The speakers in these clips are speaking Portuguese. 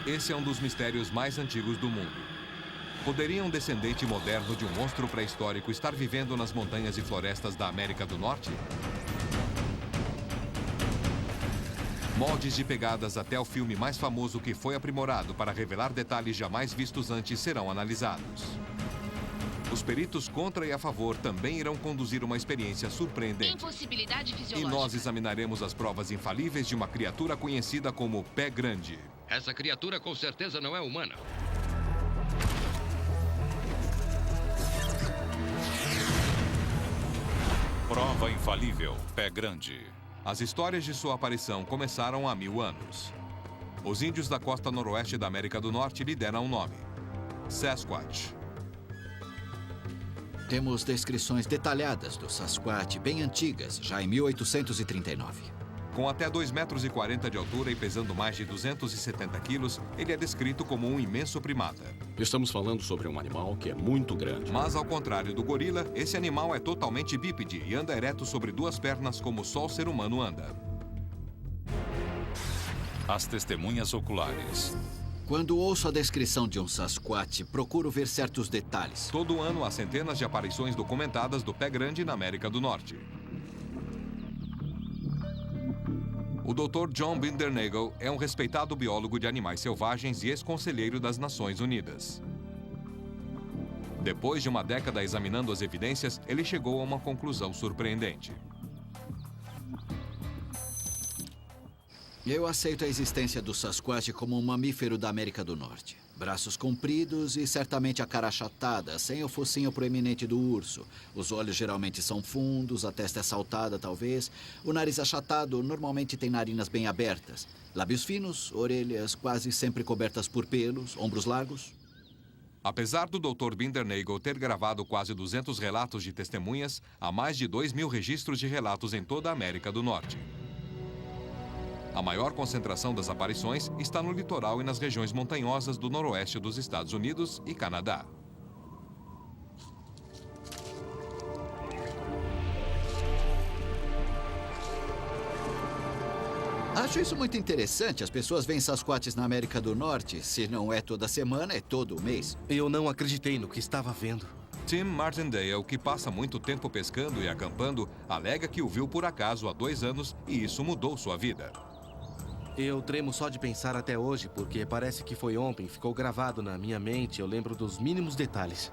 Esse é um dos mistérios mais antigos do mundo. Poderia um descendente moderno de um monstro pré-histórico estar vivendo nas montanhas e florestas da América do Norte? Moldes de pegadas até o filme mais famoso que foi aprimorado para revelar detalhes jamais vistos antes serão analisados. Os peritos contra e a favor também irão conduzir uma experiência surpreendente. Impossibilidade E fisiológica. nós examinaremos as provas infalíveis de uma criatura conhecida como Pé Grande. Essa criatura com certeza não é humana. Prova infalível, Pé Grande. As histórias de sua aparição começaram há 1000 anos. Os índios da costa noroeste da América do Norte lhe deram um nome: Sasquatch. Temos descrições detalhadas do Sasquatch bem antigas, já em 1839. Com até 2,40 metros de altura e pesando mais de 270 quilos, ele é descrito como um imenso primata. Estamos falando sobre um animal que é muito grande. Mas, ao contrário do gorila, esse animal é totalmente bípede e anda ereto sobre 2 pernas como só o ser humano anda. As testemunhas oculares. Quando ouço a descrição de um Sasquatch, procuro ver certos detalhes. Todo ano há centenas de aparições documentadas do Pé Grande na América do Norte. O Dr. John Bindernagel é um respeitado biólogo de animais selvagens e ex-conselheiro das Nações Unidas. Depois de uma década examinando as evidências, ele chegou a uma conclusão surpreendente. Eu aceito a existência do Sasquatch como um mamífero da América do Norte. Braços compridos e certamente a cara achatada, sem o focinho proeminente do urso. Os olhos geralmente são fundos, a testa é saltada, talvez. O nariz achatado normalmente tem narinas bem abertas. Lábios finos, orelhas quase sempre cobertas por pelos, ombros largos. Apesar do Dr. Bindernagel ter gravado quase 200 relatos de testemunhas, há mais de 2.000 registros de relatos em toda a América do Norte. A maior concentração das aparições está no litoral e nas regiões montanhosas do noroeste dos Estados Unidos e Canadá. Acho isso muito interessante. As pessoas veem Sasquatches na América do Norte. Se não é toda semana, é todo mês. Eu não acreditei no que estava vendo. Tim Martindale, que passa muito tempo pescando e acampando, alega que o viu por acaso há 2 anos e isso mudou sua vida. Eu tremo só de pensar até hoje, porque parece que foi ontem, ficou gravado na minha mente, eu lembro dos mínimos detalhes.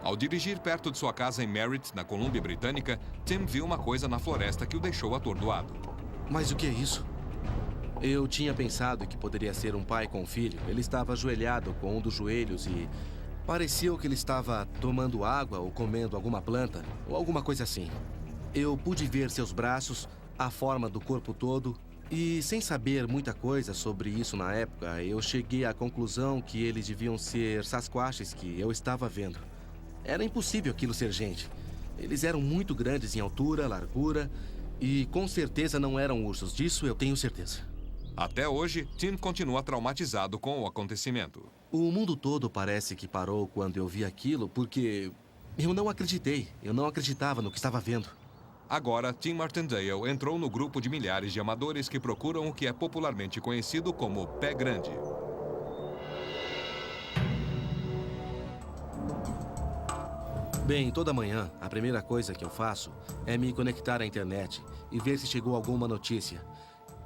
Ao dirigir perto de sua casa em Merritt, na Colômbia Britânica, Tim viu uma coisa na floresta que o deixou atordoado. Mas o que é isso? Eu tinha pensado que poderia ser um pai com um filho. Ele estava ajoelhado com um dos joelhos e parecia que ele estava tomando água ou comendo alguma planta, ou alguma coisa assim. Eu pude ver seus braços, a forma do corpo todo, e sem saber muita coisa sobre isso na época, eu cheguei à conclusão que eles deviam ser Sasquatches que eu estava vendo. Era impossível aquilo ser gente. Eles eram muito grandes em altura, largura, e com certeza não eram ursos, disso eu tenho certeza. Até hoje, Tim continua traumatizado com o acontecimento. O mundo todo parece que parou quando eu vi aquilo, porque eu não acreditei, eu não acreditava no que estava vendo. Agora, Tim Martindale entrou no grupo de milhares de amadores que procuram o que é popularmente conhecido como Pé Grande. Bem, toda manhã, a primeira coisa que eu faço é me conectar à internet e ver se chegou alguma notícia.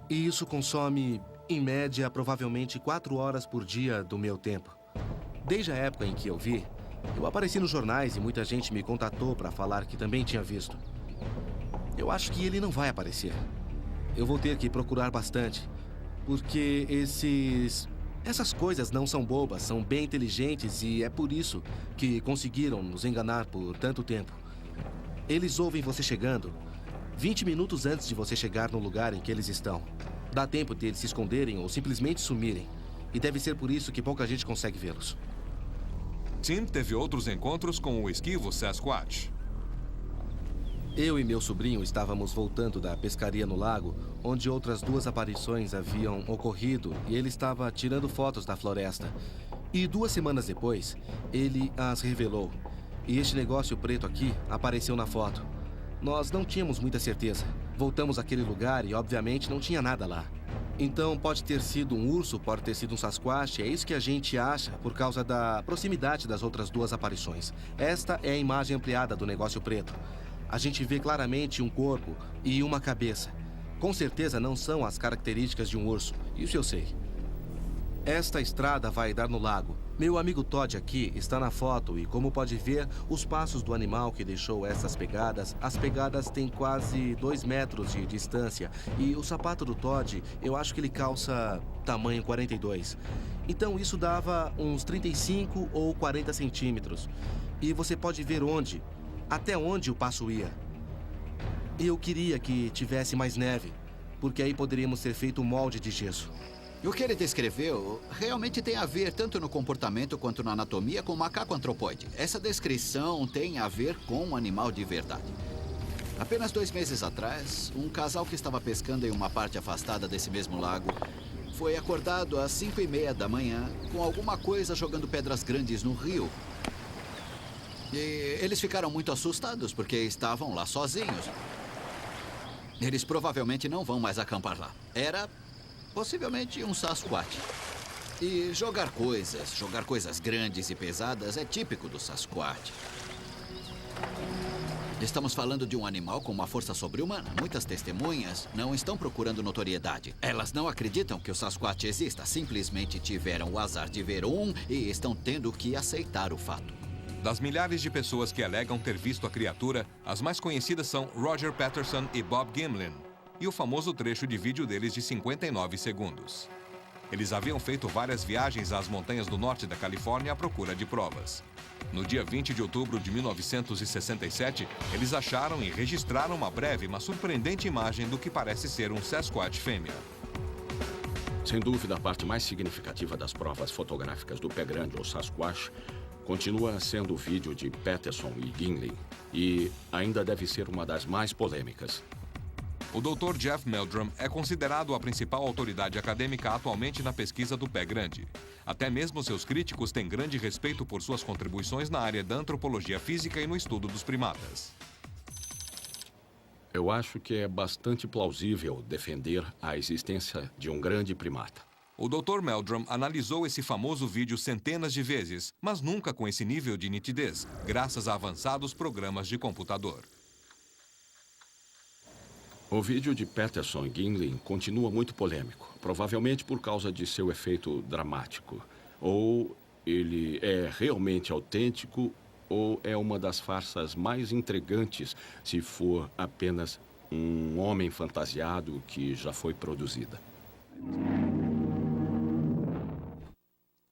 E isso consome, em média, provavelmente 4 horas por dia do meu tempo. Desde a época em que eu vi, eu apareci nos jornais e muita gente me contatou para falar que também tinha visto. Eu acho que ele não vai aparecer. Eu vou ter que procurar bastante, porque essas coisas não são bobas, são bem inteligentes e é por isso que conseguiram nos enganar por tanto tempo. Eles ouvem você chegando 20 minutos antes de você chegar no lugar em que eles estão. Dá tempo de eles se esconderem ou simplesmente sumirem. E deve ser por isso que pouca gente consegue vê-los. Tim teve outros encontros com o esquivo Sasquatch. Eu e meu sobrinho estávamos voltando da pescaria no lago, onde outras 2 aparições haviam ocorrido, e ele estava tirando fotos da floresta. E 2 semanas depois, ele as revelou. E este negócio preto aqui apareceu na foto. Nós não tínhamos muita certeza. Voltamos àquele lugar e, obviamente, não tinha nada lá. Então pode ter sido um urso, pode ter sido um Sasquatch. É isso que a gente acha por causa da proximidade das outras duas aparições. Esta é a imagem ampliada do negócio preto. A gente vê claramente um corpo e uma cabeça. Com certeza não são as características de um urso. Isso eu sei. Esta estrada vai dar no lago. Meu amigo Todd aqui está na foto e, como pode ver, os passos do animal que deixou essas pegadas, as pegadas têm quase 2 metros de distância. E o sapato do Todd, eu acho que ele calça tamanho 42. Então isso dava uns 35 ou 40 centímetros. E você pode ver até onde o passo ia. Eu queria que tivesse mais neve, porque aí poderíamos ter feito um molde de gesso. O que ele descreveu realmente tem a ver tanto no comportamento quanto na anatomia com o macaco antropóide. Essa descrição tem a ver com um animal de verdade. Apenas 2 meses atrás, um casal que estava pescando em uma parte afastada desse mesmo lago foi acordado às 5:30 da manhã com alguma coisa jogando pedras grandes no rio. E eles ficaram muito assustados porque estavam lá sozinhos. Eles provavelmente não vão mais acampar lá. Era possivelmente um Sasquatch. E jogar coisas grandes e pesadas é típico do Sasquatch. Estamos falando de um animal com uma força sobre-humana. Muitas testemunhas não estão procurando notoriedade. Elas não acreditam que o Sasquatch exista. Simplesmente tiveram o azar de ver um e estão tendo que aceitar o fato. Das milhares de pessoas que alegam ter visto a criatura, as mais conhecidas são Roger Patterson e Bob Gimlin, e o famoso trecho de vídeo deles de 59 segundos. Eles haviam feito várias viagens às montanhas do norte da Califórnia à procura de provas. No dia 20 de outubro de 1967, eles acharam e registraram uma breve, mas surpreendente imagem do que parece ser um Sasquatch fêmea. Sem dúvida, a parte mais significativa das provas fotográficas do pé grande ou Sasquatch continua sendo o vídeo de Patterson e Gimlin, e ainda deve ser uma das mais polêmicas. O Dr. Jeff Meldrum é considerado a principal autoridade acadêmica atualmente na pesquisa do pé grande. Até mesmo seus críticos têm grande respeito por suas contribuições na área da antropologia física e no estudo dos primatas. Eu acho que é bastante plausível defender a existência de um grande primata. O Dr. Meldrum analisou esse famoso vídeo centenas de vezes, mas nunca com esse nível de nitidez, graças a avançados programas de computador. O vídeo de Patterson e Gimlin continua muito polêmico, provavelmente por causa de seu efeito dramático. Ou ele é realmente autêntico, ou é uma das farsas mais intrigantes se for apenas um homem fantasiado que já foi produzida.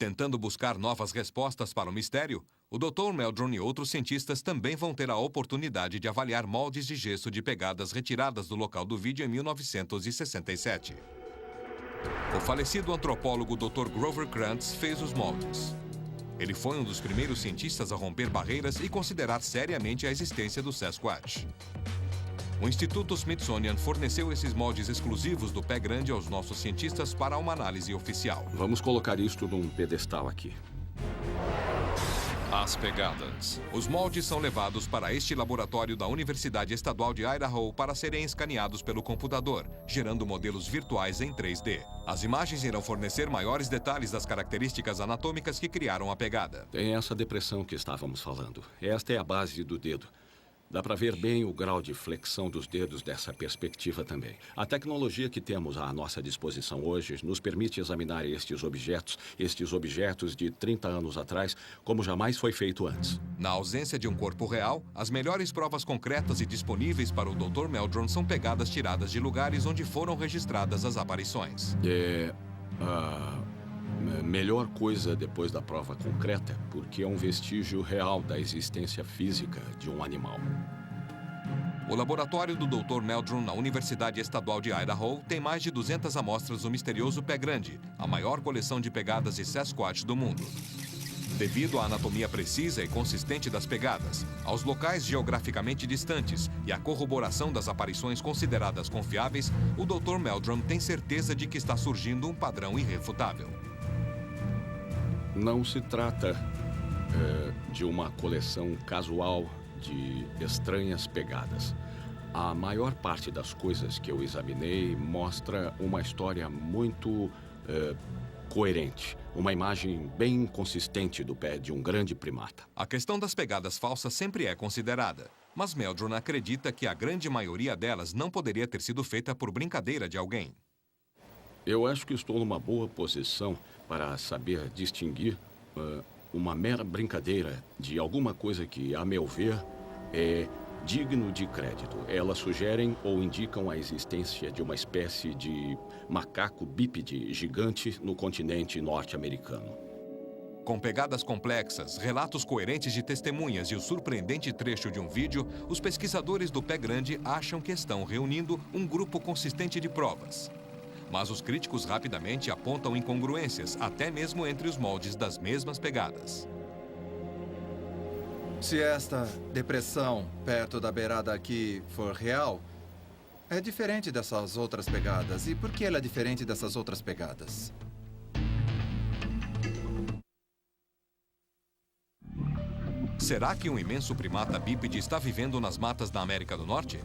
Tentando buscar novas respostas para o mistério, o Dr. Meldrum e outros cientistas também vão ter a oportunidade de avaliar moldes de gesso de pegadas retiradas do local do vídeo em 1967. O falecido antropólogo Dr. Grover Krantz fez os moldes. Ele foi um dos primeiros cientistas a romper barreiras e considerar seriamente a existência do Sasquatch. O Instituto Smithsonian forneceu esses moldes exclusivos do pé grande aos nossos cientistas para uma análise oficial. Vamos colocar isto num pedestal aqui. As pegadas. Os moldes são levados para este laboratório da Universidade Estadual de Idaho para serem escaneados pelo computador, gerando modelos virtuais em 3D. As imagens irão fornecer maiores detalhes das características anatômicas que criaram a pegada. Tem essa depressão que estávamos falando. Esta é a base do dedo. Dá para ver bem o grau de flexão dos dedos dessa perspectiva também. A tecnologia que temos à nossa disposição hoje nos permite examinar estes objetos de 30 anos atrás, como jamais foi feito antes. Na ausência de um corpo real, as melhores provas concretas e disponíveis para o Dr. Meldrum são pegadas tiradas de lugares onde foram registradas as aparições. Melhor coisa depois da prova concreta, porque é um vestígio real da existência física de um animal. O laboratório do Dr. Meldrum na Universidade Estadual de Idaho tem mais de 200 amostras do misterioso pé grande, a maior coleção de pegadas de Sasquatch do mundo. Devido à anatomia precisa e consistente das pegadas, aos locais geograficamente distantes e à corroboração das aparições consideradas confiáveis, o Dr. Meldrum tem certeza de que está surgindo um padrão irrefutável. Não se trata de uma coleção casual de estranhas pegadas. A maior parte das coisas que eu examinei mostra uma história muito coerente. Uma imagem bem consistente do pé de um grande primata. A questão das pegadas falsas sempre é considerada, mas Meldrum acredita que a grande maioria delas não poderia ter sido feita por brincadeira de alguém. Eu acho que estou numa boa posição para saber distinguir uma mera brincadeira de alguma coisa que, a meu ver, é digno de crédito. Elas sugerem ou indicam a existência de uma espécie de macaco bípede gigante no continente norte-americano. Com pegadas complexas, relatos coerentes de testemunhas e o surpreendente trecho de um vídeo, os pesquisadores do Pé Grande acham que estão reunindo um grupo consistente de provas. Mas os críticos rapidamente apontam incongruências, até mesmo entre os moldes das mesmas pegadas. Se esta depressão perto da beirada aqui for real, é diferente dessas outras pegadas. E por que ela é diferente dessas outras pegadas? Será que um imenso primata bípede está vivendo nas matas da América do Norte?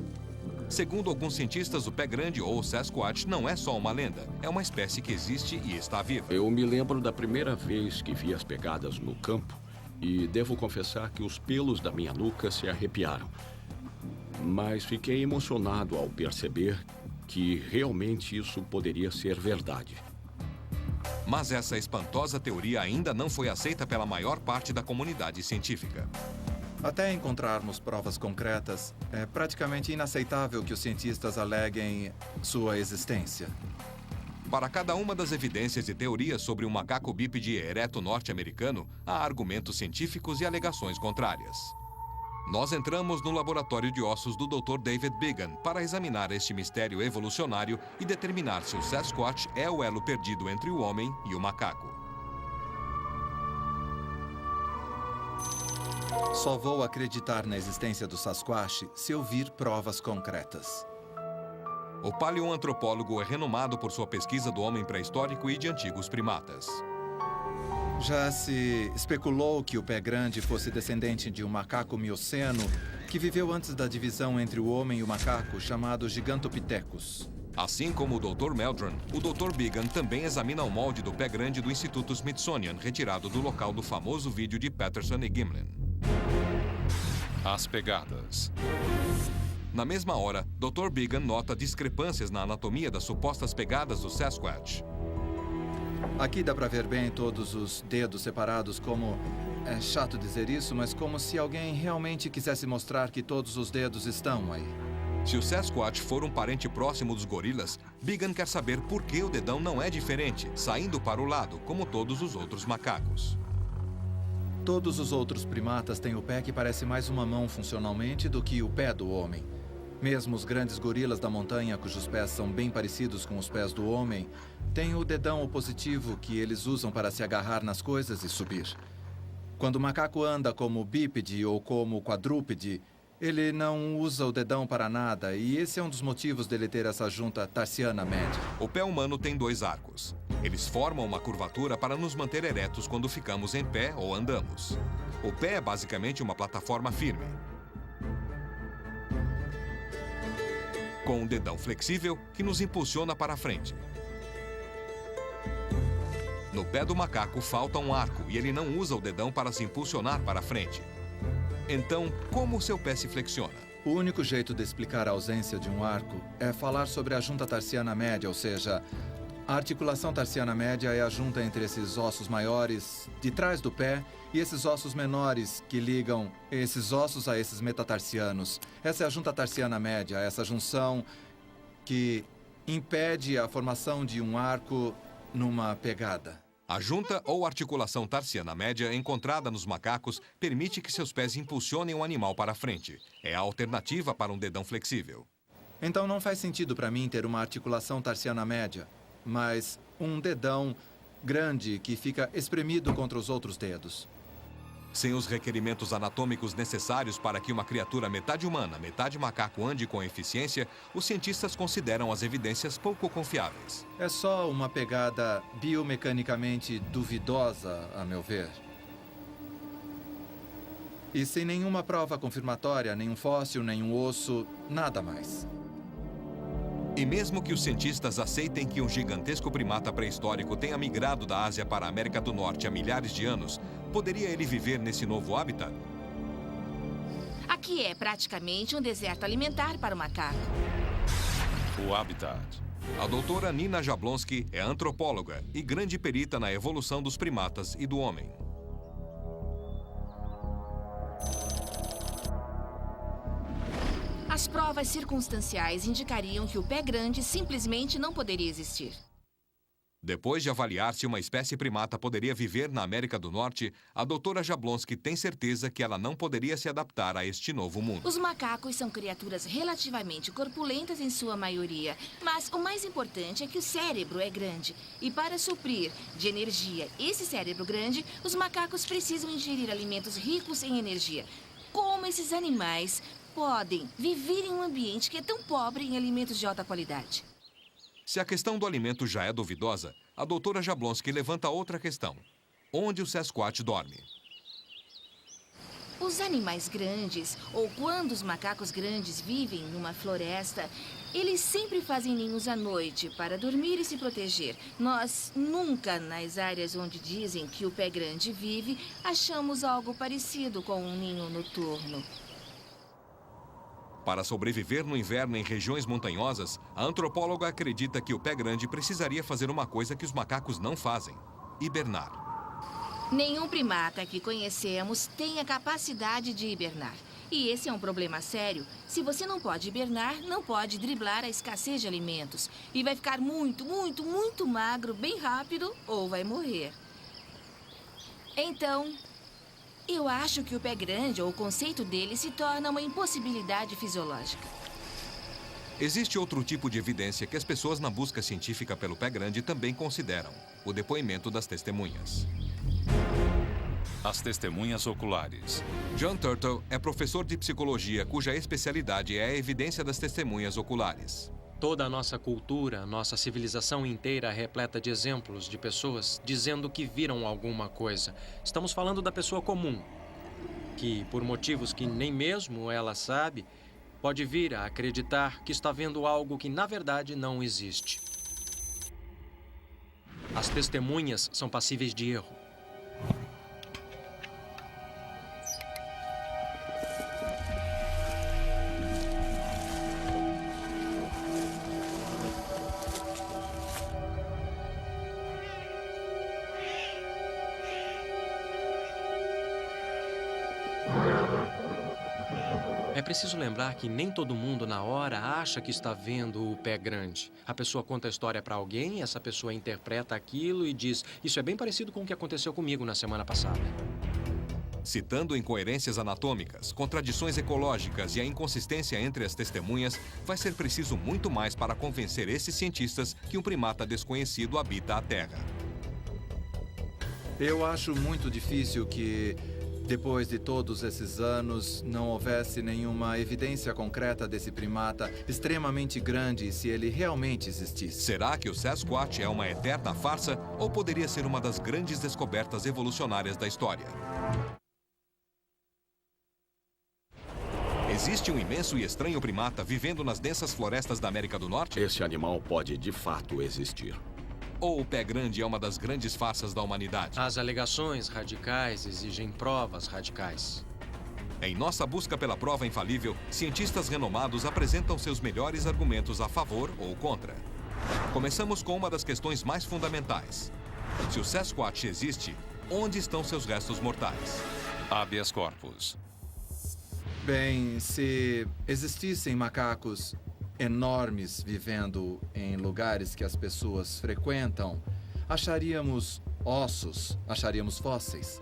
Segundo alguns cientistas, o Pé Grande ou Sasquatch não é só uma lenda, é uma espécie que existe e está viva. Eu me lembro da primeira vez que vi as pegadas no campo e devo confessar que os pelos da minha nuca se arrepiaram. Mas fiquei emocionado ao perceber que realmente isso poderia ser verdade. Mas essa espantosa teoria ainda não foi aceita pela maior parte da comunidade científica. Até encontrarmos provas concretas, é praticamente inaceitável que os cientistas aleguem sua existência. Para cada uma das evidências e teorias sobre um macaco bípede ereto norte-americano, há argumentos científicos e alegações contrárias. Nós entramos no laboratório de ossos do Dr. David Biggin para examinar este mistério evolucionário e determinar se o Sasquatch é o elo perdido entre o homem e o macaco. Só vou acreditar na existência do Sasquatch se eu vir provas concretas. O paleoantropólogo é renomado por sua pesquisa do homem pré-histórico e de antigos primatas. Já se especulou que o Pé Grande fosse descendente de um macaco mioceno que viveu antes da divisão entre o homem e o macaco, chamado Gigantopithecus. Assim como o Dr. Meldrum, o Dr. Biggin também examina o molde do Pé Grande do Instituto Smithsonian, retirado do local do famoso vídeo de Patterson e Gimlin. As pegadas. Na mesma hora, Dr. Biggin nota discrepâncias na anatomia das supostas pegadas do Sasquatch. Aqui dá para ver bem todos os dedos separados como... É chato dizer isso, mas como se alguém realmente quisesse mostrar que todos os dedos estão aí. Se o Sasquatch for um parente próximo dos gorilas, Biggin quer saber por que o dedão não é diferente, saindo para o lado, como todos os outros macacos. Todos os outros primatas têm o pé que parece mais uma mão funcionalmente do que o pé do homem. Mesmo os grandes gorilas da montanha, cujos pés são bem parecidos com os pés do homem, têm o dedão opositivo que eles usam para se agarrar nas coisas e subir. Quando o macaco anda como bípede ou como quadrúpede, ele não usa o dedão para nada, e esse é um dos motivos dele ter essa junta tarsiana média. O pé humano tem dois arcos. Eles formam uma curvatura para nos manter eretos quando ficamos em pé ou andamos. O pé é basicamente uma plataforma firme, com um dedão flexível que nos impulsiona para a frente. No pé do macaco falta um arco e ele não usa o dedão para se impulsionar para a frente. Então, como o seu pé se flexiona? O único jeito de explicar a ausência de um arco é falar sobre a junta tarsiana média, ou seja, a articulação tarsiana média é a junta entre esses ossos maiores de trás do pé e esses ossos menores que ligam esses ossos a esses metatarsianos. Essa é a junta tarsiana média, essa junção que impede a formação de um arco numa pegada. A junta ou articulação tarsiana média encontrada nos macacos permite que seus pés impulsionem o animal para a frente. É a alternativa para um dedão flexível. Então não faz sentido para mim ter uma articulação tarsiana média, mas um dedão grande que fica espremido contra os outros dedos. Sem os requerimentos anatômicos necessários para que uma criatura metade humana, metade macaco ande com eficiência, os cientistas consideram as evidências pouco confiáveis. É só uma pegada biomecanicamente duvidosa, a meu ver. E sem nenhuma prova confirmatória, nenhum fóssil, nenhum osso, nada mais. E mesmo que os cientistas aceitem que um gigantesco primata pré-histórico tenha migrado da Ásia para a América do Norte há milhares de anos, poderia ele viver nesse novo hábitat? Aqui é praticamente um deserto alimentar para o macaco. O habitat. A doutora Nina Jablonski é antropóloga e grande perita na evolução dos primatas e do homem. As provas circunstanciais indicariam que o pé grande simplesmente não poderia existir. Depois de avaliar se uma espécie primata poderia viver na América do Norte, a doutora Jablonski tem certeza que ela não poderia se adaptar a este novo mundo. Os macacos são criaturas relativamente corpulentas em sua maioria, mas o mais importante é que o cérebro é grande. E para suprir de energia esse cérebro grande, os macacos precisam ingerir alimentos ricos em energia. Como esses animais podem viver em um ambiente que é tão pobre em alimentos de alta qualidade? Se a questão do alimento já é duvidosa, a doutora Jablonski levanta outra questão. Onde o Sasquatch dorme? Os animais grandes, ou quando os macacos grandes vivem numa floresta, eles sempre fazem ninhos à noite para dormir e se proteger. Nós nunca, nas áreas onde dizem que o pé grande vive, achamos algo parecido com um ninho noturno. Para sobreviver no inverno em regiões montanhosas, a antropóloga acredita que o pé grande precisaria fazer uma coisa que os macacos não fazem: hibernar. Nenhum primata que conhecemos tem a capacidade de hibernar. E esse é um problema sério. Se você não pode hibernar, não pode driblar a escassez de alimentos. E vai ficar muito, muito, muito magro bem rápido ou vai morrer. Então, eu acho que o pé grande, ou o conceito dele, se torna uma impossibilidade fisiológica. Existe outro tipo de evidência que as pessoas na busca científica pelo pé grande também consideram: o depoimento das testemunhas. As testemunhas oculares. John Turtle é professor de psicologia cuja especialidade é a evidência das testemunhas oculares. Toda a nossa cultura, nossa civilização inteira é repleta de exemplos de pessoas dizendo que viram alguma coisa. Estamos falando da pessoa comum, que, por motivos que nem mesmo ela sabe, pode vir a acreditar que está vendo algo que, na verdade, não existe. As testemunhas são passíveis de erro. É preciso lembrar que nem todo mundo, na hora, acha que está vendo o pé grande. A pessoa conta a história para alguém, essa pessoa interpreta aquilo e diz: isso é bem parecido com o que aconteceu comigo na semana passada. Citando incoerências anatômicas, contradições ecológicas e a inconsistência entre as testemunhas, vai ser preciso muito mais para convencer esses cientistas que um primata desconhecido habita a Terra. Eu acho muito difícil que, depois de todos esses anos, não houvesse nenhuma evidência concreta desse primata extremamente grande, se ele realmente existisse. Será que o Sasquatch é uma eterna farsa ou poderia ser uma das grandes descobertas evolucionárias da história? Existe um imenso e estranho primata vivendo nas densas florestas da América do Norte? Esse animal pode, de fato, existir. Ou o pé grande é uma das grandes farsas da humanidade? As alegações radicais exigem provas radicais. Em nossa busca pela prova infalível, cientistas renomados apresentam seus melhores argumentos a favor ou contra. Começamos com uma das questões mais fundamentais. Se o Sasquatch existe, onde estão seus restos mortais? Habeas corpus. Bem, se existissem macacos enormes vivendo em lugares que as pessoas frequentam, acharíamos ossos, acharíamos fósseis.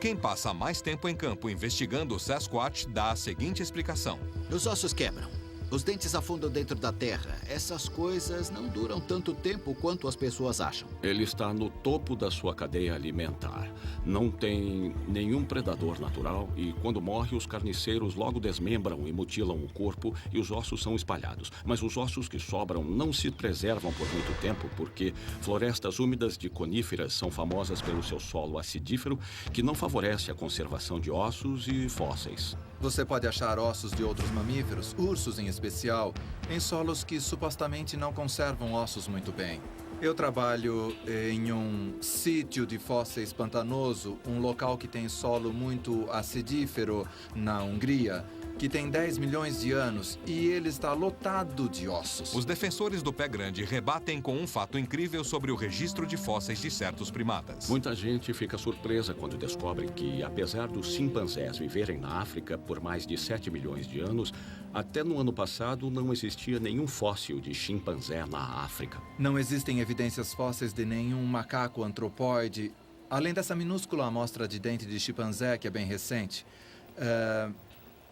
Quem passa mais tempo em campo investigando o Sasquatch dá a seguinte explicação. Os ossos quebram. Os dentes afundam dentro da terra. Essas coisas não duram tanto tempo quanto as pessoas acham. Ele está no topo da sua cadeia alimentar. Não tem nenhum predador natural e, quando morre, os carniceiros logo desmembram e mutilam o corpo e os ossos são espalhados. Mas os ossos que sobram não se preservam por muito tempo porque florestas úmidas de coníferas são famosas pelo seu solo acidífero que não favorece a conservação de ossos e fósseis. Você pode achar ossos de outros mamíferos, ursos em especial, em solos que supostamente não conservam ossos muito bem. Eu trabalho em um sítio de fósseis pantanoso, um local que tem solo muito acidífero na Hungria, que tem 10 milhões de anos e ele está lotado de ossos. Os defensores do pé grande rebatem com um fato incrível sobre o registro de fósseis de certos primatas. Muita gente fica surpresa quando descobre que, apesar dos chimpanzés viverem na África por mais de 7 milhões de anos, até no ano passado não existia nenhum fóssil de chimpanzé na África. Não existem evidências fósseis de nenhum macaco antropóide, além dessa minúscula amostra de dente de chimpanzé que é bem recente.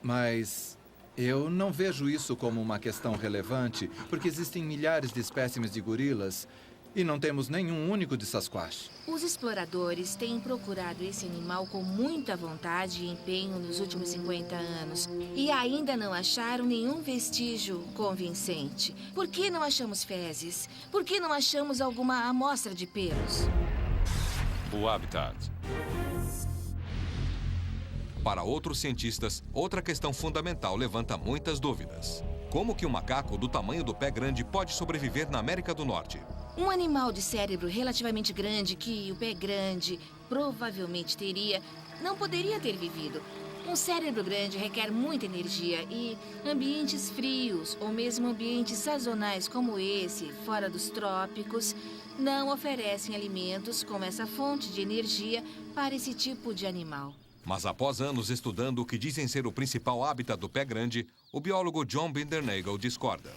Mas eu não vejo isso como uma questão relevante, porque existem milhares de espécimes de gorilas e não temos nenhum único de Sasquatch. Os exploradores têm procurado esse animal com muita vontade e empenho nos últimos 50 anos e ainda não acharam nenhum vestígio convincente. Por que não achamos fezes? Por que não achamos alguma amostra de pelos? O habitat. Para outros cientistas, outra questão fundamental levanta muitas dúvidas. Como que um macaco do tamanho do pé grande pode sobreviver na América do Norte? Um animal de cérebro relativamente grande que o pé grande provavelmente teria, não poderia ter vivido. Um cérebro grande requer muita energia e ambientes frios ou mesmo ambientes sazonais como esse, fora dos trópicos, não oferecem alimentos como essa fonte de energia para esse tipo de animal. Mas após anos estudando o que dizem ser o principal hábitat do pé grande, o biólogo John Bindernagel discorda.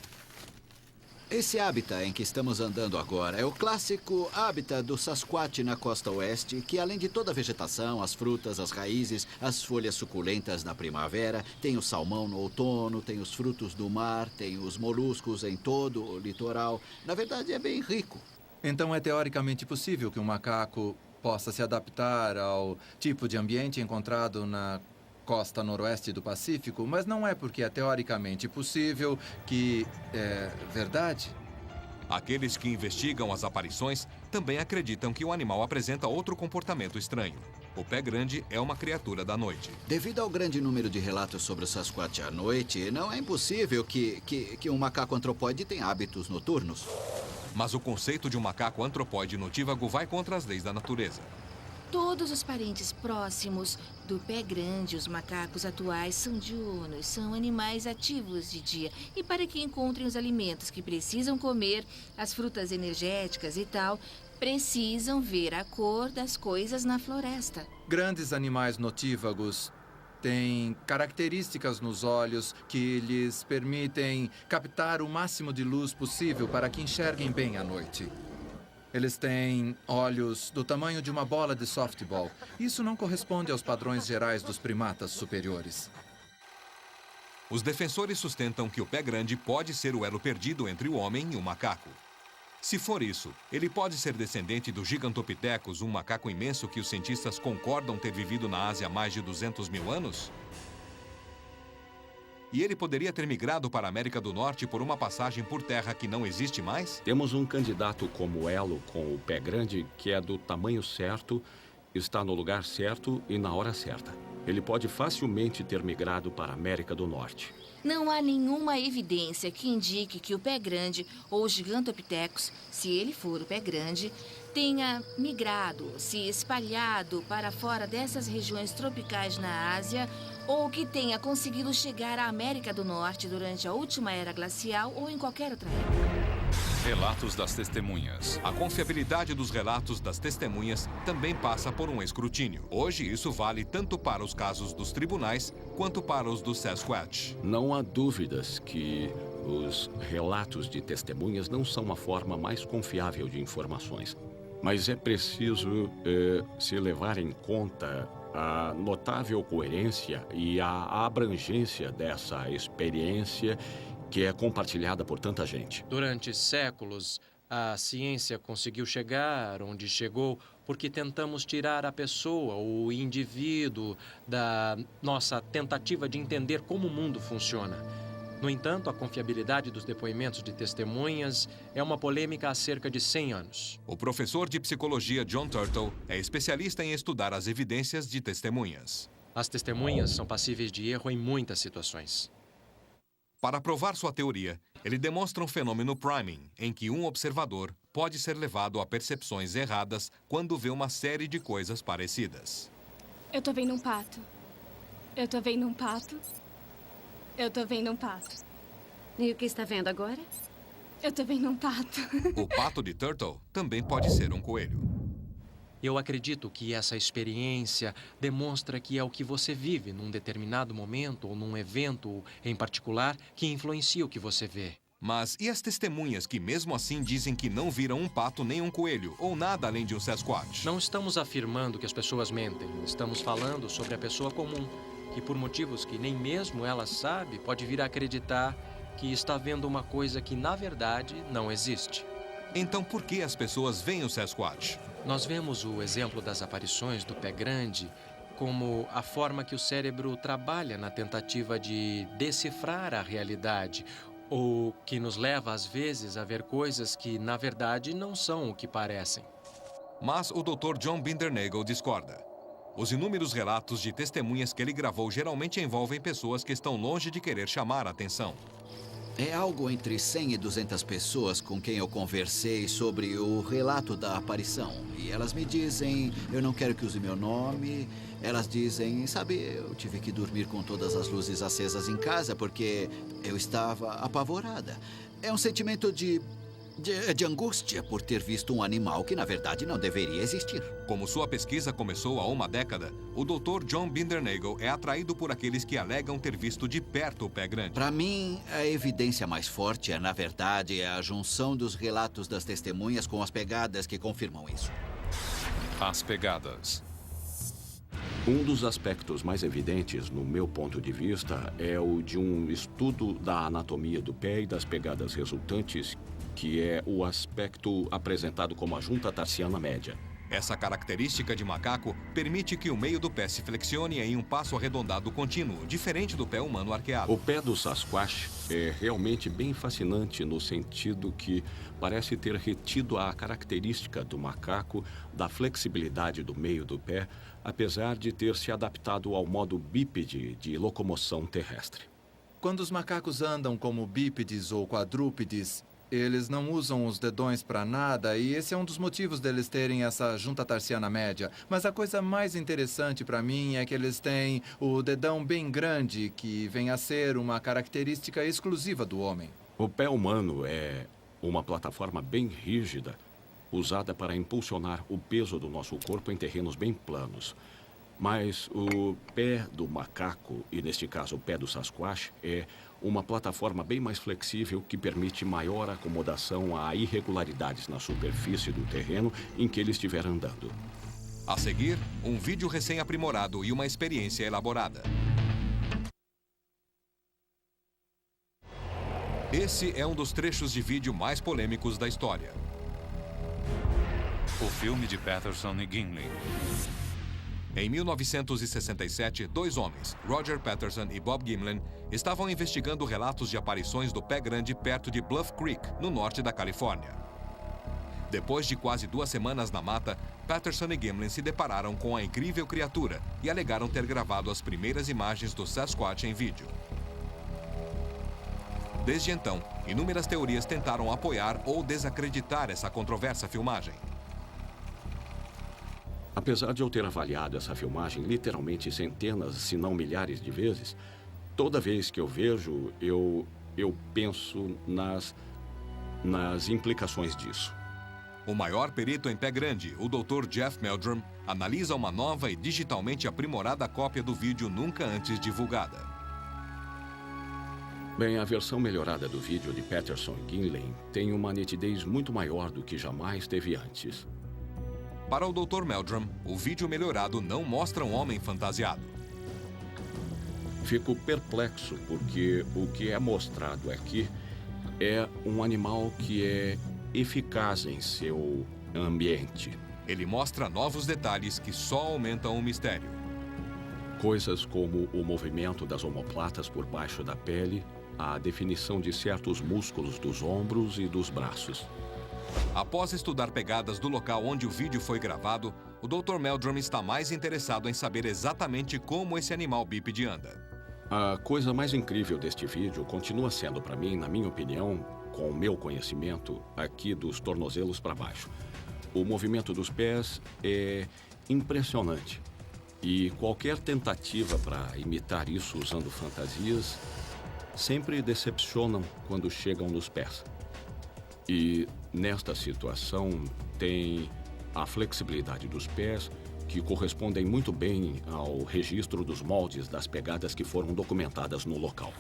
Esse hábitat em que estamos andando agora é o clássico hábitat do Sasquatch na costa oeste, que além de toda a vegetação, as frutas, as raízes, as folhas suculentas na primavera, tem o salmão no outono, tem os frutos do mar, tem os moluscos em todo o litoral. Na verdade, é bem rico. Então é teoricamente possível que um macaco possa se adaptar ao tipo de ambiente encontrado na costa noroeste do Pacífico, mas não é porque é teoricamente possível que é verdade. Aqueles que investigam as aparições também acreditam que o animal apresenta outro comportamento estranho. O pé grande é uma criatura da noite. Devido ao grande número de relatos sobre o Sasquatch à noite, não é impossível que um macaco antropóide tenha hábitos noturnos. Mas o conceito de um macaco antropóide notívago vai contra as leis da natureza. Todos os parentes próximos do pé grande, os macacos atuais, são diurnos, são animais ativos de dia. E para que encontrem os alimentos que precisam comer, as frutas energéticas e tal, precisam ver a cor das coisas na floresta. Grandes animais notívagos têm características nos olhos que lhes permitem captar o máximo de luz possível para que enxerguem bem à noite. Eles têm olhos do tamanho de uma bola de softball. Isso não corresponde aos padrões gerais dos primatas superiores. Os defensores sustentam que o pé grande pode ser o elo perdido entre o homem e o macaco. Se for isso, ele pode ser descendente do Gigantopithecus, um macaco imenso que os cientistas concordam ter vivido na Ásia há mais de 200 mil anos? E ele poderia ter migrado para a América do Norte por uma passagem por terra que não existe mais? Temos um candidato como elo com o pé grande que é do tamanho certo, está no lugar certo e na hora certa. Ele pode facilmente ter migrado para a América do Norte. Não há nenhuma evidência que indique que o pé grande ou o Gigantopithecus, se ele for o pé grande, tenha migrado, se espalhado para fora dessas regiões tropicais na Ásia ou que tenha conseguido chegar à América do Norte durante a última era glacial ou em qualquer outra época. Relatos das testemunhas. A confiabilidade dos relatos das testemunhas também passa por um escrutínio. Hoje, isso vale tanto para os casos dos tribunais quanto para os do Sasquatch. Não há dúvidas que os relatos de testemunhas não são a forma mais confiável de informações. Mas é preciso se levar em conta a notável coerência e a abrangência dessa experiência que é compartilhada por tanta gente. Durante séculos, a ciência conseguiu chegar onde chegou porque tentamos tirar a pessoa, o indivíduo, da nossa tentativa de entender como o mundo funciona. No entanto, a confiabilidade dos depoimentos de testemunhas é uma polêmica há cerca de 100 anos. O professor de psicologia John Turtle é especialista em estudar as evidências de testemunhas. As testemunhas são passíveis de erro em muitas situações. Para provar sua teoria, ele demonstra um fenômeno priming, em que um observador pode ser levado a percepções erradas quando vê uma série de coisas parecidas. Eu tô vendo um pato. Eu tô vendo um pato. Eu tô vendo um pato. E o que está vendo agora? Eu tô vendo um pato. O pato de Turtle também pode ser um coelho. Eu acredito que essa experiência demonstra que é o que você vive num determinado momento ou num evento em particular que influencia o que você vê. Mas e as testemunhas que mesmo assim dizem que não viram um pato nem um coelho, ou nada além de um Sasquatch? Não estamos afirmando que as pessoas mentem. Estamos falando sobre a pessoa comum, que por motivos que nem mesmo ela sabe, pode vir a acreditar que está vendo uma coisa que na verdade não existe. Então por que as pessoas veem o Sasquatch? Nós vemos o exemplo das aparições do pé grande como a forma que o cérebro trabalha na tentativa de decifrar a realidade, ou que nos leva, às vezes, a ver coisas que, na verdade, não são o que parecem. Mas o Dr. John Bindernagel discorda. Os inúmeros relatos de testemunhas que ele gravou geralmente envolvem pessoas que estão longe de querer chamar a atenção. É algo entre 100 e 200 pessoas com quem eu conversei sobre o relato da aparição. E elas me dizem, eu não quero que use meu nome. Elas dizem, sabe, eu tive que dormir com todas as luzes acesas em casa porque eu estava apavorada. É um sentimento de angústia por ter visto um animal que, na verdade, não deveria existir. Como sua pesquisa começou há uma década, o Dr. John Bindernagel é atraído por aqueles que alegam ter visto de perto o pé grande. Para mim, a evidência mais forte na verdade, a junção dos relatos das testemunhas com as pegadas que confirmam isso. As pegadas. Um dos aspectos mais evidentes, no meu ponto de vista, é o de um estudo da anatomia do pé e das pegadas resultantes, que é o aspecto apresentado como a junta tarsiana média. Essa característica de macaco permite que o meio do pé se flexione em um passo arredondado contínuo, diferente do pé humano arqueado. O pé do Sasquatch é realmente bem fascinante no sentido que parece ter retido a característica do macaco da flexibilidade do meio do pé, apesar de ter se adaptado ao modo bípede de locomoção terrestre. Quando os macacos andam como bípedes ou quadrúpedes, eles não usam os dedões para nada e esse é um dos motivos deles terem essa junta tarsiana média. Mas a coisa mais interessante para mim é que eles têm o dedão bem grande, que vem a ser uma característica exclusiva do homem. O pé humano é uma plataforma bem rígida, usada para impulsionar o peso do nosso corpo em terrenos bem planos. Mas o pé do macaco, e neste caso o pé do Sasquatch, é uma plataforma bem mais flexível que permite maior acomodação a irregularidades na superfície do terreno em que ele estiver andando. A seguir, um vídeo recém-aprimorado e uma experiência elaborada. Esse é um dos trechos de vídeo mais polêmicos da história. O filme de Patterson e Gimlin. Em 1967, dois homens, Roger Patterson e Bob Gimlin, estavam investigando relatos de aparições do pé grande perto de Bluff Creek, no norte da Califórnia. Depois de quase 2 semanas na mata, Patterson e Gimlin se depararam com a incrível criatura e alegaram ter gravado as primeiras imagens do Sasquatch em vídeo. Desde então, inúmeras teorias tentaram apoiar ou desacreditar essa controversa filmagem. Apesar de eu ter avaliado essa filmagem literalmente centenas, se não milhares de vezes, toda vez que eu vejo, eu penso nas implicações disso. O maior perito em pé grande, o Dr. Jeff Meldrum, analisa uma nova e digitalmente aprimorada cópia do vídeo nunca antes divulgada. Bem, a versão melhorada do vídeo de Patterson e Gimlin tem uma nitidez muito maior do que jamais teve antes. Para o Dr. Meldrum, o vídeo melhorado não mostra um homem fantasiado. Fico perplexo porque o que é mostrado aqui é um animal que é eficaz em seu ambiente. Ele mostra novos detalhes que só aumentam o mistério. Coisas como o movimento das omoplatas por baixo da pele, a definição de certos músculos dos ombros e dos braços. Após estudar pegadas do local onde o vídeo foi gravado, o Dr. Meldrum está mais interessado em saber exatamente como esse animal bípede anda. A coisa mais incrível deste vídeo continua sendo para mim, na minha opinião, com o meu conhecimento, aqui dos tornozelos para baixo. O movimento dos pés é impressionante. E qualquer tentativa para imitar isso usando fantasias sempre decepcionam quando chegam nos pés. E nesta situação tem a flexibilidade dos pés, que correspondem muito bem ao registro dos moldes das pegadas que foram documentadas no local.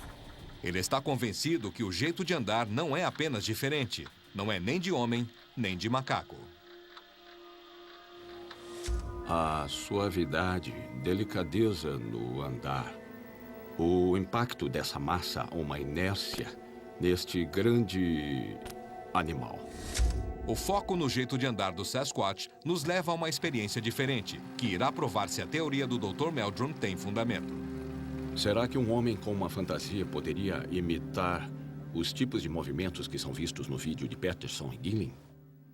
Ele está convencido que o jeito de andar não é apenas diferente, não é nem de homem, nem de macaco. A suavidade, delicadeza no andar, o impacto dessa massa, uma inércia neste grande animal. O foco no jeito de andar do Sasquatch nos leva a uma experiência diferente, que irá provar se a teoria do Dr. Meldrum tem fundamento. Será que um homem com uma fantasia poderia imitar os tipos de movimentos que são vistos no vídeo de Patterson e Gimlin?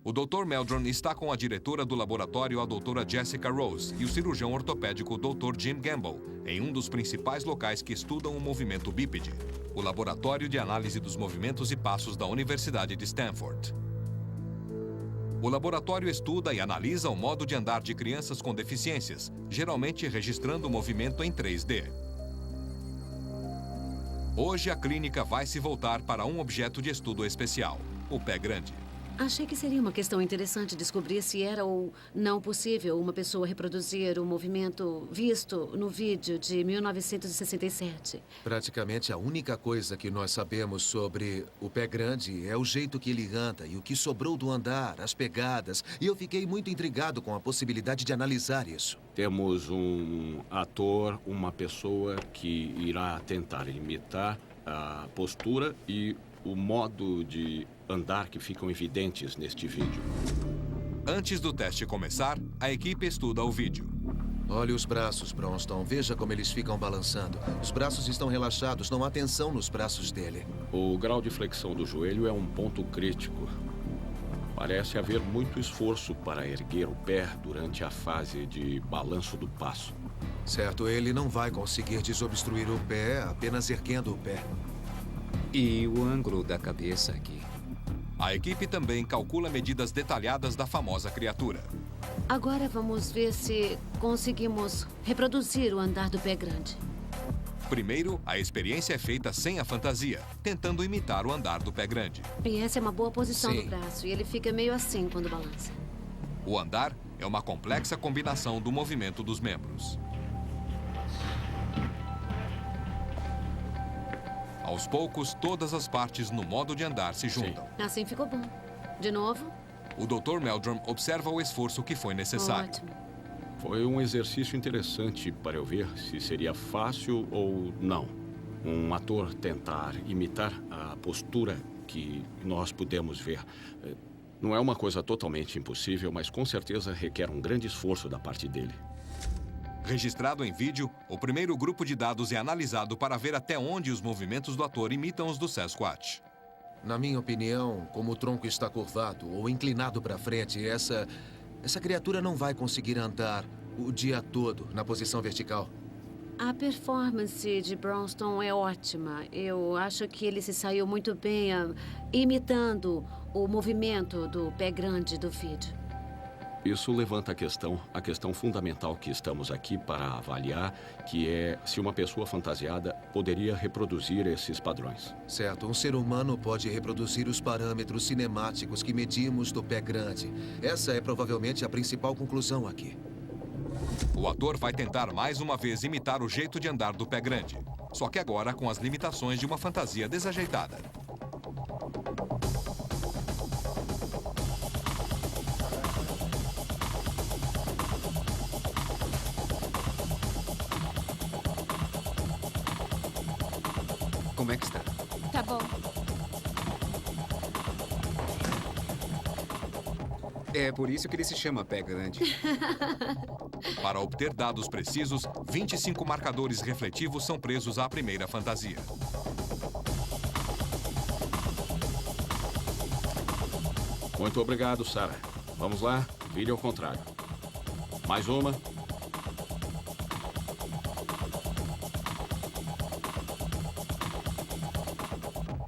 O Dr. Meldrum está com a diretora do laboratório, a doutora Jessica Rose, e o cirurgião ortopédico Dr. Jim Gamble, em um dos principais locais que estudam o movimento bípede, o Laboratório de Análise dos Movimentos e Passos da Universidade de Stanford. O laboratório estuda e analisa o modo de andar de crianças com deficiências, geralmente registrando o movimento em 3D. Hoje, a clínica vai se voltar para um objeto de estudo especial, o pé grande. Achei que seria uma questão interessante descobrir se era ou não possível uma pessoa reproduzir o movimento visto no vídeo de 1967. Praticamente a única coisa que nós sabemos sobre o pé grande é o jeito que ele anda e o que sobrou do andar, as pegadas. E eu fiquei muito intrigado com a possibilidade de analisar isso. Temos um ator, uma pessoa que irá tentar imitar a postura e o modo de andar que ficam evidentes neste vídeo. Antes do teste começar, a equipe estuda o vídeo. Olhe os braços, Bronston. Veja como eles ficam balançando. Os braços estão relaxados, não há tensão nos braços dele. O grau de flexão do joelho é um ponto crítico. Parece haver muito esforço para erguer o pé durante a fase de balanço do passo. Certo, ele não vai conseguir desobstruir o pé apenas erguendo o pé. E o ângulo da cabeça aqui. A equipe também calcula medidas detalhadas da famosa criatura. Agora vamos ver se conseguimos reproduzir o andar do pé grande. Primeiro, a experiência é feita sem a fantasia, tentando imitar o andar do pé grande. E essa é uma boa posição Sim. do braço, e ele fica meio assim quando balança. O andar é uma complexa combinação do movimento dos membros. Aos poucos, todas as partes no modo de andar se juntam. Assim ficou bom. De novo? O Dr. Meldrum observa o esforço que foi necessário. Ótimo. Foi um exercício interessante para eu ver se seria fácil ou não. Um ator tentar imitar a postura que nós pudemos ver. Não é uma coisa totalmente impossível, mas com certeza requer um grande esforço da parte dele. Registrado em vídeo, o primeiro grupo de dados é analisado para ver até onde os movimentos do ator imitam os do Sasquatch. Na minha opinião, como o tronco está curvado ou inclinado para frente, essa criatura não vai conseguir andar o dia todo na posição vertical. A performance de Bronston é ótima. Eu acho que ele se saiu muito bem imitando o movimento do pé grande do vídeo. Isso levanta a questão fundamental que estamos aqui para avaliar, que é se uma pessoa fantasiada poderia reproduzir esses padrões. Certo, um ser humano pode reproduzir os parâmetros cinemáticos que medimos do pé grande. Essa é provavelmente a principal conclusão aqui. O ator vai tentar mais uma vez imitar o jeito de andar do pé grande, só que agora com as limitações de uma fantasia desajeitada. como é que está. Tá bom. É por isso que ele se chama Pé Grande. Para obter dados precisos, 25 marcadores refletivos são presos à primeira fantasia. Muito obrigado, Sarah. Vamos lá, vire ao contrário. Mais uma.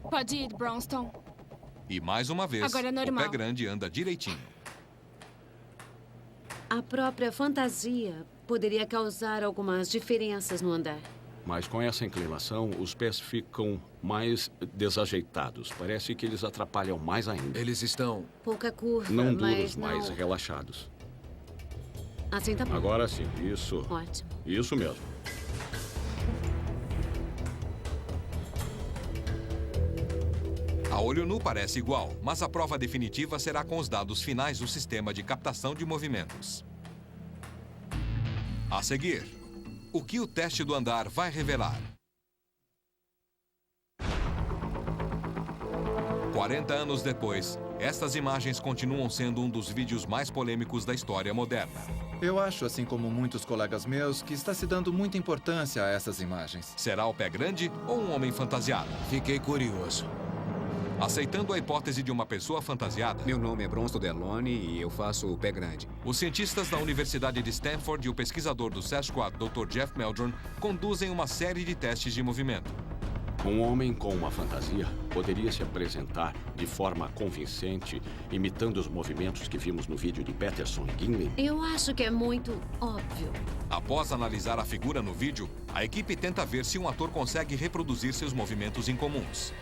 Pode ir, Bronston. E mais uma vez, Agora é o normal. Pé Grande anda direitinho. A própria fantasia poderia causar algumas diferenças no andar. Mas com essa inclinação, os pés ficam mais desajeitados. Parece que eles atrapalham mais ainda. Eles estão... Pouca curva, Não mas duros, não... mas relaxados. Assim tá bom. Agora sim, isso. Ótimo. Isso mesmo. A olho nu parece igual, mas a prova definitiva será com os dados finais do sistema de captação de movimentos. A seguir, o que o teste do andar vai revelar? 40 anos depois, estas imagens continuam sendo um dos vídeos mais polêmicos da história moderna. Eu acho, assim como muitos colegas meus, que está se dando muita importância a essas imagens. Será o Pé Grande ou um homem fantasiado? Fiquei curioso. Aceitando a hipótese de uma pessoa fantasiada... Meu nome é Bronston Deloney e eu faço o Pé Grande. Os cientistas da Universidade de Stanford e o pesquisador do Sasquatch, Dr. Jeff Meldrum, conduzem uma série de testes de movimento. Um homem com uma fantasia poderia se apresentar de forma convincente, imitando os movimentos que vimos no vídeo de Patterson e Gimlin? Eu acho que é muito óbvio. Após analisar a figura no vídeo, a equipe tenta ver se um ator consegue reproduzir seus movimentos incomuns.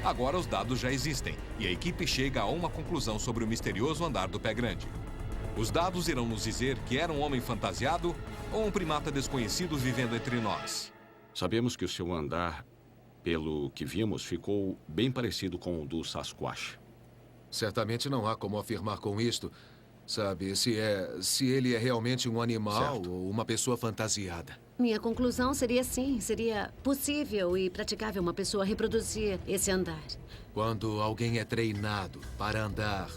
Agora os dados já existem e a equipe chega a uma conclusão sobre o misterioso andar do Pé Grande. Os dados irão nos dizer que era um homem fantasiado ou um primata desconhecido vivendo entre nós. Sabemos que o seu andar, pelo que vimos, ficou bem parecido com o do Sasquatch. Certamente não há como afirmar com isto, sabe, se ele é realmente um animal Certo. ou uma pessoa fantasiada. Minha conclusão seria sim, seria possível e praticável uma pessoa reproduzir esse andar. Quando alguém é treinado para andar,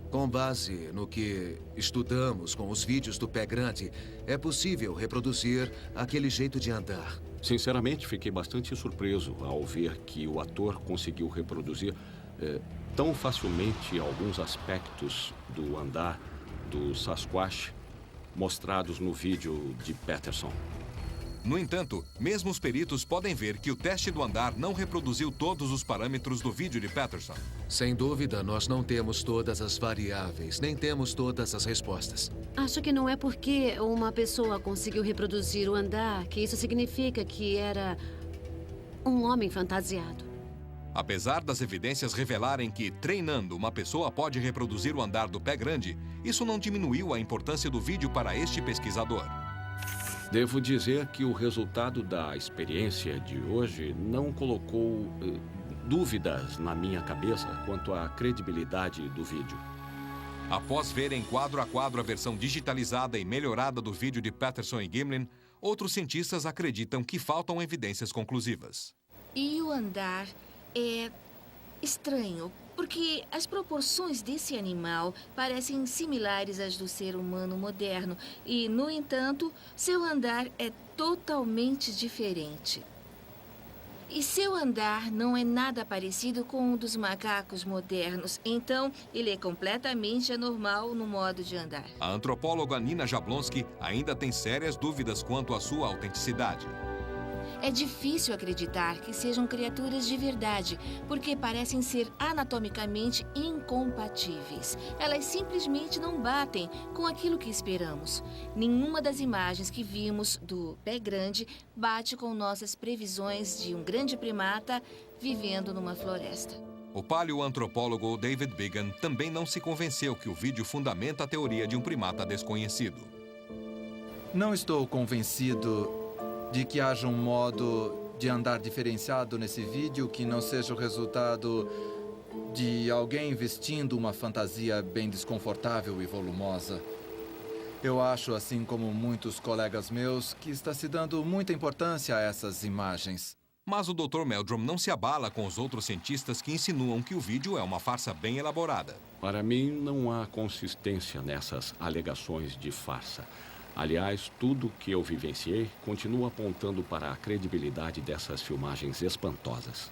com base no que estudamos com os vídeos do Pé Grande, é possível reproduzir aquele jeito de andar. Sinceramente, fiquei bastante surpreso ao ver que o ator conseguiu reproduzir tão facilmente alguns aspectos do andar do Sasquatch mostrados no vídeo de Patterson. No entanto, mesmo os peritos podem ver que o teste do andar não reproduziu todos os parâmetros do vídeo de Patterson. Sem dúvida, nós não temos todas as variáveis, nem temos todas as respostas. Acho que não é porque uma pessoa conseguiu reproduzir o andar que isso significa que era um homem fantasiado. Apesar das evidências revelarem que, treinando, uma pessoa pode reproduzir o andar do Pé Grande, isso não diminuiu a importância do vídeo para este pesquisador. Devo dizer que o resultado da experiência de hoje não colocou dúvidas na minha cabeça quanto à credibilidade do vídeo. Após verem quadro a quadro a versão digitalizada e melhorada do vídeo de Patterson e Gimlin, outros cientistas acreditam que faltam evidências conclusivas. E o andar é estranho, porque as proporções desse animal parecem similares às do ser humano moderno e, no entanto, seu andar é totalmente diferente. E seu andar não é nada parecido com o dos macacos modernos, então ele é completamente anormal no modo de andar. A antropóloga Nina Jablonski ainda tem sérias dúvidas quanto à sua autenticidade. É difícil acreditar que sejam criaturas de verdade, porque parecem ser anatomicamente incompatíveis. Elas simplesmente não batem com aquilo que esperamos. Nenhuma das imagens que vimos do Pé Grande bate com nossas previsões de um grande primata vivendo numa floresta. O paleoantropólogo David Bigan também não se convenceu que o vídeo fundamenta a teoria de um primata desconhecido. Não estou convencido de que haja um modo de andar diferenciado nesse vídeo que não seja o resultado de alguém vestindo uma fantasia bem desconfortável e volumosa. Eu acho, assim como muitos colegas meus, que está se dando muita importância a essas imagens. Mas o Dr. Meldrum não se abala com os outros cientistas que insinuam que o vídeo é uma farsa bem elaborada. Para mim, não há consistência nessas alegações de farsa. Aliás, tudo que eu vivenciei continua apontando para a credibilidade dessas filmagens espantosas.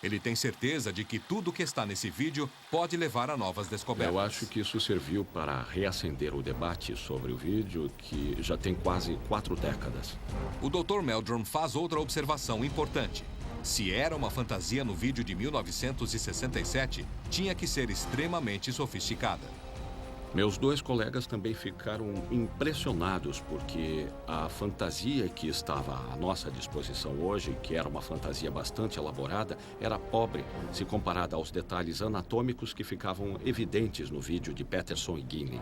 Ele tem certeza de que tudo que está nesse vídeo pode levar a novas descobertas. Eu acho que isso serviu para reacender o debate sobre o vídeo, que já tem quase 4 décadas. O Dr. Meldrum faz outra observação importante. Se era uma fantasia no vídeo de 1967, tinha que ser extremamente sofisticada. Meus 2 colegas também ficaram impressionados porque a fantasia que estava à nossa disposição hoje, que era uma fantasia bastante elaborada, era pobre se comparada aos detalhes anatômicos que ficavam evidentes no vídeo de Patterson e Gimlin.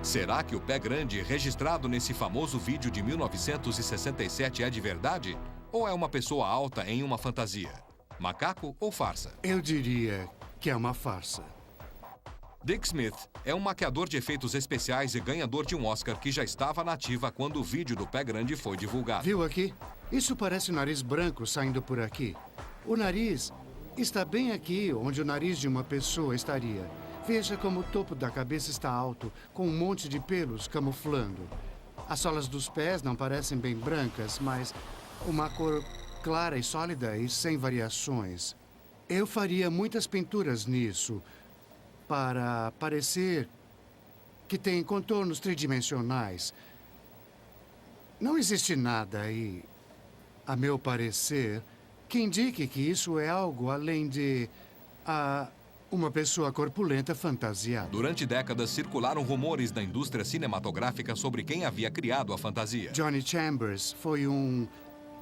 Será que o pé grande registrado nesse famoso vídeo de 1967 é de verdade? Ou é uma pessoa alta em uma fantasia? Macaco ou farsa? Eu diria que é uma farsa. Dick Smith é um maquiador de efeitos especiais e ganhador de um Oscar que já estava na ativa quando o vídeo do pé grande foi divulgado. Viu aqui? Isso parece um nariz branco saindo por aqui. O nariz está bem aqui, onde o nariz de uma pessoa estaria. Veja como o topo da cabeça está alto, com um monte de pelos camuflando. As solas dos pés não parecem bem brancas, mas uma cor clara e sólida e sem variações. Eu faria muitas pinturas nisso, para parecer que tem contornos tridimensionais. Não existe nada aí, a meu parecer, que indique que isso é algo além de uma pessoa corpulenta fantasiada. Durante décadas, circularam rumores da indústria cinematográfica sobre quem havia criado a fantasia. Johnny Chambers foi um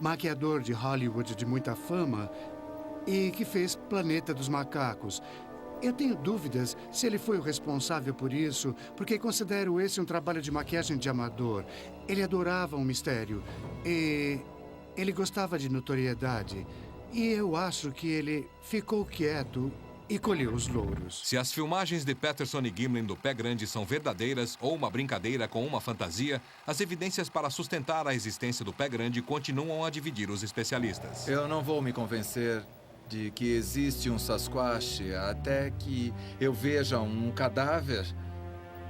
maquiador de Hollywood de muita fama e que fez Planeta dos Macacos. Eu tenho dúvidas se ele foi o responsável por isso, porque considero esse um trabalho de maquiagem de amador. Ele adorava um mistério e ele gostava de notoriedade. E eu acho que ele ficou quieto e colheu os louros. Se as filmagens de Patterson e Gimlin do pé grande são verdadeiras ou uma brincadeira com uma fantasia, as evidências para sustentar a existência do pé grande continuam a dividir os especialistas. Eu não vou me convencer de que existe um Sasquatch até que eu veja um cadáver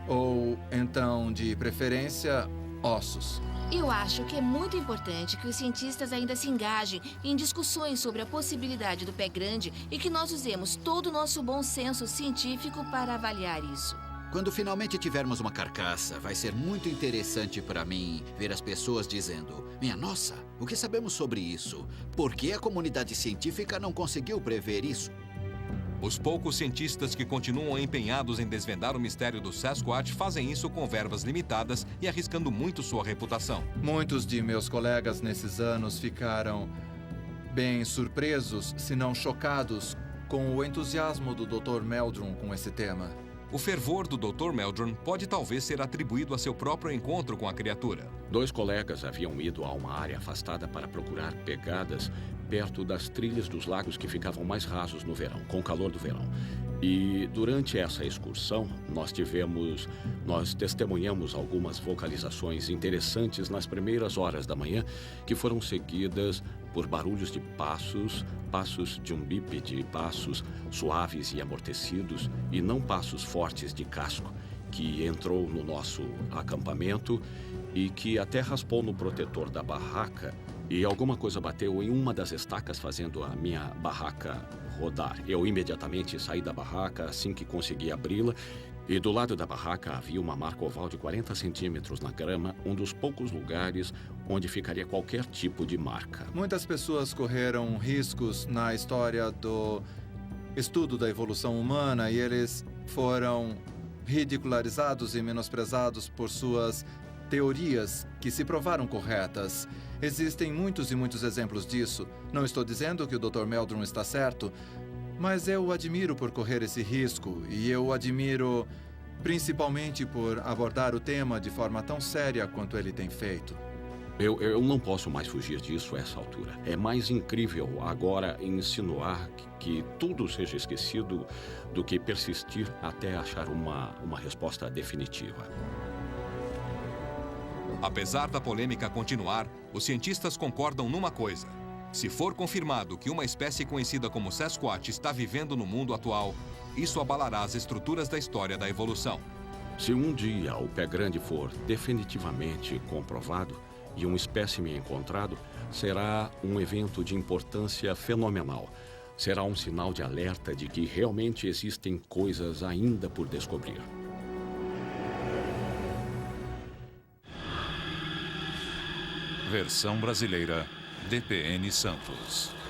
ou, então, de preferência, ossos. Eu acho que é muito importante que os cientistas ainda se engajem em discussões sobre a possibilidade do pé grande e que nós usemos todo o nosso bom senso científico para avaliar isso. Quando finalmente tivermos uma carcaça, vai ser muito interessante para mim ver as pessoas dizendo: minha nossa, o que sabemos sobre isso? Por que a comunidade científica não conseguiu prever isso? Os poucos cientistas que continuam empenhados em desvendar o mistério do Sasquatch fazem isso com verbas limitadas e arriscando muito sua reputação. Muitos de meus colegas nesses anos ficaram bem surpresos, se não chocados, com o entusiasmo do Dr. Meldrum com esse tema. O fervor do Dr. Meldrum pode talvez ser atribuído a seu próprio encontro com a criatura. 2 colegas haviam ido a uma área afastada para procurar pegadas perto das trilhas dos lagos que ficavam mais rasos no verão, com o calor do verão. E durante essa excursão, nós testemunhamos algumas vocalizações interessantes nas primeiras horas da manhã, que foram seguidas por barulhos de passos de um bípede, passos suaves e amortecidos, e não passos fortes de casco, que entrou no nosso acampamento e que até raspou no protetor da barraca, e alguma coisa bateu em uma das estacas, fazendo a minha barraca rodar. Eu imediatamente saí da barraca assim que consegui abri-la, e do lado da barraca havia uma marca oval de 40 centímetros na grama, um dos poucos lugares onde ficaria qualquer tipo de marca. Muitas pessoas correram riscos na história do estudo da evolução humana e eles foram ridicularizados e menosprezados por suas teorias que se provaram corretas. Existem muitos e muitos exemplos disso. Não estou dizendo que o Dr. Meldrum está certo, mas eu o admiro por correr esse risco e eu o admiro principalmente por abordar o tema de forma tão séria quanto ele tem feito. Eu não posso mais fugir disso a essa altura. É mais incrível agora insinuar que tudo seja esquecido do que persistir até achar uma resposta definitiva. Apesar da polêmica continuar, os cientistas concordam numa coisa. Se for confirmado que uma espécie conhecida como Sasquatch está vivendo no mundo atual, isso abalará as estruturas da história da evolução. Se um dia o pé grande for definitivamente comprovado e um espécime encontrado, será um evento de importância fenomenal. Será um sinal de alerta de que realmente existem coisas ainda por descobrir. Versão brasileira, DPN Santos.